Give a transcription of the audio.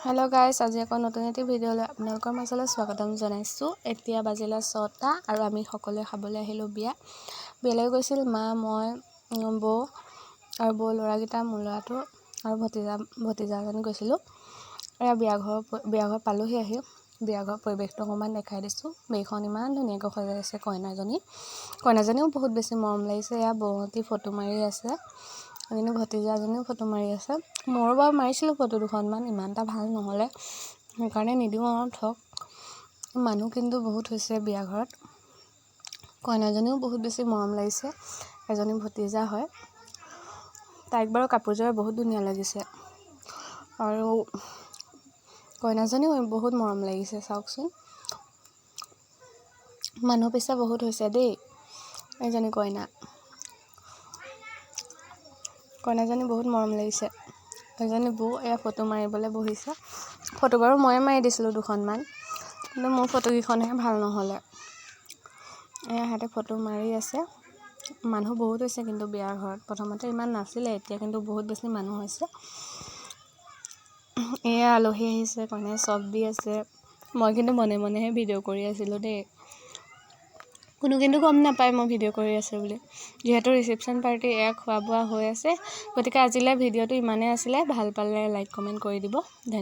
Hello' guys, আজি আকৌ নতুন এটি ভিডিঅ'লৈ আপোনালোকৰ মাজলৈ স্বাগতম জনাইছোঁ। এতিয়া বাজিলে 6টা আৰু আমি সকলোৱে খাবলৈ আহিলোঁ বিয়ালৈ গৈছিল মা, মই, বৌ আৰু বৌ ল'ৰাকেইটা, মোৰ ল'ৰাটো আৰু ভতিজাজনী গৈছিলোঁ। এয়া বিয়াঘৰ পালোহি আহি। বিয়াঘৰৰ পৰিৱেশটো অকণমান দেখাই দিছোঁ। বিয়াখন ইমান ধুনীয়াকৈ সজাইছে কইনাজনীও বহুত বেছি মৰম লাগিছে। এয়া বৌহঁতি ফটো মাৰি আছে, কিন্তু ভতিজাজনীও ফটো মাৰি আছে। ময়ো বাৰু মাৰিছিলোঁ ফটো দুখনমান, ইমান এটা ভাল নহ'লে, সেইকাৰণে নিদিওঁ আৰু থক। মানুহ কিন্তু বহুত হৈছে বিয়া ঘৰত। কইনাজনীও বহুত বেছি মৰম লাগিছে, এজনী ভতিজা হয়। তাইক বাৰু কাপোৰযোৰ বহুত ধুনীয়া লাগিছে আৰু কইনাজনীও বহুত মৰম লাগিছে। চাওকচোন, মানুহ পিছে বহুত হৈছে দেই। এইজনী কইনাজনী বহুত মৰম লাগিছে। এজনী বৌ এয়া ফটো মাৰিবলৈ বহিছে। ফটো বাৰু ময়ে মাৰি দিছিলোঁ দুখনমান, কিন্তু মোৰ ফটোকেইখনহে ভাল নহ'লে। এয়া সিহঁতে ফটো মাৰি আছে। মানুহ বহুত হৈছে কিন্তু বিয়াৰ ঘৰত। প্ৰথমতে ইমান নাছিলে, এতিয়া কিন্তু বহুত বেছি মানুহ হৈছে। এয়া আলহী আহিছে, কইনাই চব দি আছে। মই কিন্তু মনে মনেহে ভিডিঅ' কৰি আছিলোঁ দেই। কোনো কিন্তু গম নাপায় মই ভিডিঅ' কৰি আছোঁ বুলি। যিহেতু ৰিচেপশ্যন পাৰ্টি, এয়া খোৱা বোৱা হৈ আছে। গতিকে আজিলৈ ভিডিঅ'টো ইমানেই আছিলে। ভাল পালে লাইক কমেণ্ট কৰি দিব। ধন্যবাদ।